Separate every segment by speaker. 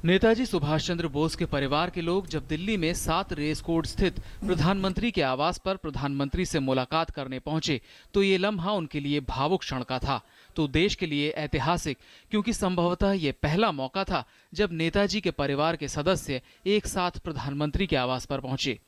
Speaker 1: नेताजी सुभाष चंद्र बोस के परिवार के लोग जब दिल्ली में 7 रेस कोर्ट स्थित प्रधानमंत्री के आवास पर प्रधानमंत्री से मुलाकात करने पहुंचे तो ये लम्हा उनके लिए भावुक क्षण का था, तो देश के लिए ऐतिहासिक, क्योंकि संभवतः ये पहला मौका था जब नेताजी के परिवार के सदस्य एक साथ प्रधानमंत्री के आवास पर पहुंचे।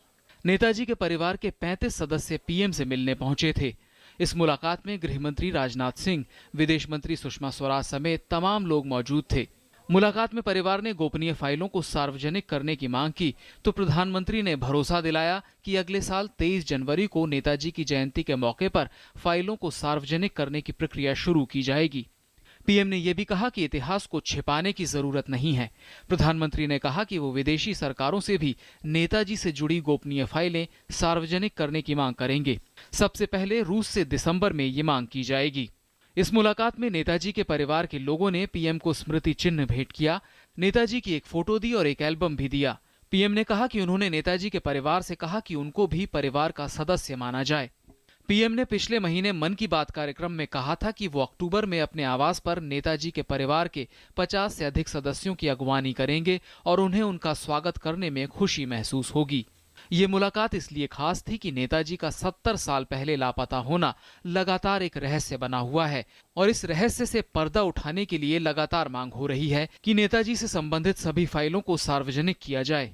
Speaker 1: नेताजी के परिवार के 35 सदस्य पीएम से मिलने पहुंचे थे। इस मुलाकात में गृह मंत्री राजनाथ सिंह, विदेश मंत्री सुषमा स्वराज समेत तमाम लोग मौजूद थे। मुलाकात में परिवार ने गोपनीय फाइलों को सार्वजनिक करने की मांग की तो प्रधानमंत्री ने भरोसा दिलाया कि अगले साल 23 जनवरी को नेताजी की जयंती के मौके पर फाइलों को सार्वजनिक करने की प्रक्रिया शुरू की जाएगी। पीएम ने यह भी कहा कि इतिहास को छिपाने की जरूरत नहीं है। प्रधानमंत्री ने कहा कि वो विदेशी सरकारों से भी नेताजी से जुड़ी गोपनीय फाइलें सार्वजनिक करने की मांग करेंगे। सबसे पहले रूस से दिसंबर में ये मांग की जाएगी। इस मुलाकात में नेताजी के परिवार के लोगों ने पीएम को स्मृति चिन्ह भेंट किया, नेताजी की एक फोटो दी और एक एल्बम भी दिया। पीएम ने कहा कि उन्होंने नेताजी के परिवार से कहा कि उनको भी परिवार का सदस्य माना जाए। पीएम ने पिछले महीने मन की बात कार्यक्रम में कहा था कि वो अक्टूबर में अपने आवास पर नेताजी के परिवार के 50 से अधिक सदस्यों की अगवानी करेंगे और उन्हें उनका स्वागत करने में खुशी महसूस होगी। ये मुलाकात इसलिए खास थी कि नेताजी का 70 साल पहले लापता होना लगातार एक रहस्य बना हुआ है और इस रहस्य से पर्दा उठाने के लिए लगातार मांग हो रही है कि नेताजी से संबंधित सभी फाइलों को सार्वजनिक किया जाए।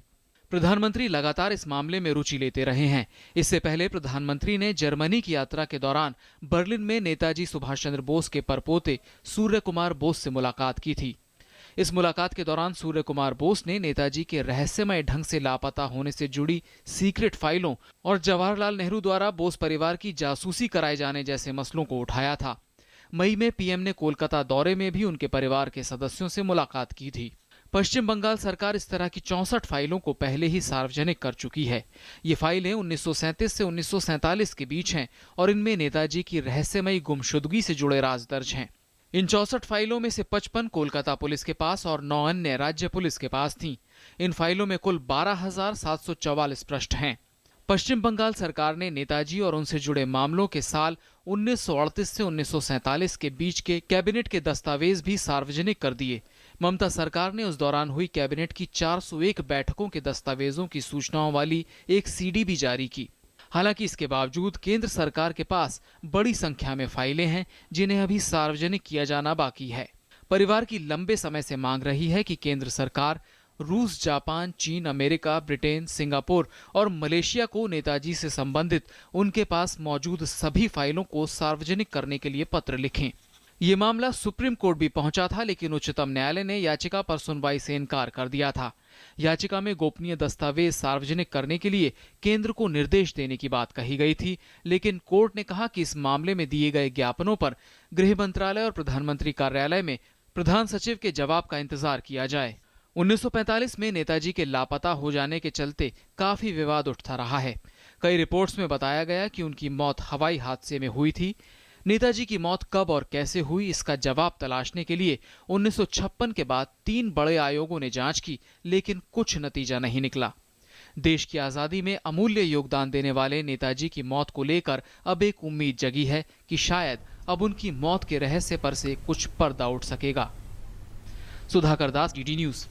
Speaker 1: प्रधानमंत्री लगातार इस मामले में रुचि लेते रहे हैं। इससे पहले प्रधानमंत्री ने जर्मनी की यात्रा के दौरान बर्लिन में नेताजी सुभाष चंद्र बोस के परपोते सूर्य कुमार बोस से मुलाकात की थी। इस मुलाकात के दौरान सूर्य कुमार बोस ने नेताजी के रहस्यमय ढंग से लापता होने से जुड़ी सीक्रेट फाइलों और जवाहरलाल नेहरू द्वारा बोस परिवार की जासूसी कराए जाने जैसे मसलों को उठाया था। मई में पीएम ने कोलकाता दौरे में भी उनके परिवार के सदस्यों से मुलाकात की थी। पश्चिम बंगाल सरकार इस तरह की 64 फाइलों को पहले ही सार्वजनिक कर चुकी है। ये फाइलें 1937 से 1947 के बीच हैं और इनमें नेताजी की रहस्यमयी गुमशुदगी से जुड़े राज दर्ज हैं। इन 64 फाइलों में से 55 कोलकाता पुलिस के पास और 9 अन्य राज्य पुलिस के पास थीं। इन फाइलों में कुल 12,744 पृष्ठ हैं। पश्चिम बंगाल सरकार ने नेताजी और उनसे जुड़े मामलों के साल 1938 से 1947 के बीच के कैबिनेट के दस्तावेज भी सार्वजनिक कर दिए। ममता सरकार ने उस दौरान हुई कैबिनेट की 401 बैठकों के दस्तावेजों की सूचनाओं वाली एक सीडी भी जारी की। हालांकि इसके बावजूद केंद्र सरकार के पास बड़ी संख्या में फाइलें हैं जिन्हें अभी सार्वजनिक किया जाना बाकी है। परिवार की लंबे समय से मांग रही है कि केंद्र सरकार रूस, जापान, चीन, अमेरिका, ब्रिटेन, सिंगापुर और मलेशिया को नेताजी से संबंधित उनके पास मौजूद सभी फाइलों को सार्वजनिक करने के लिए पत्र लिखें। ये मामला सुप्रीम कोर्ट भी पहुंचा था, लेकिन उच्चतम न्यायालय ने याचिका पर सुनवाई से इनकार कर दिया था। याचिका में गोपनीय दस्तावेज सार्वजनिक करने के लिए केंद्र को निर्देश देने की बात कही गई थी, लेकिन कोर्ट ने कहा कि इस मामले में दिए गए ज्ञापनों पर गृह मंत्रालय और प्रधानमंत्री कार्यालय में प्रधान सचिव के जवाब का इंतजार किया जाए। 1945 में नेताजी के लापता हो जाने के चलते काफी विवाद उठता रहा है। कई रिपोर्ट्स में बताया गया कि उनकी मौत हवाई हादसे में हुई थी। नेताजी की मौत कब और कैसे हुई, इसका जवाब तलाशने के लिए 1956 के बाद 3 बड़े आयोगों ने जांच की, लेकिन कुछ नतीजा नहीं निकला। देश की आजादी में अमूल्य योगदान देने वाले नेताजी की मौत को लेकर अब एक उम्मीद जगी है कि शायद अब उनकी मौत के रहस्य पर से कुछ पर्दा उठ सकेगा। सुधाकर दास, डीडी न्यूज।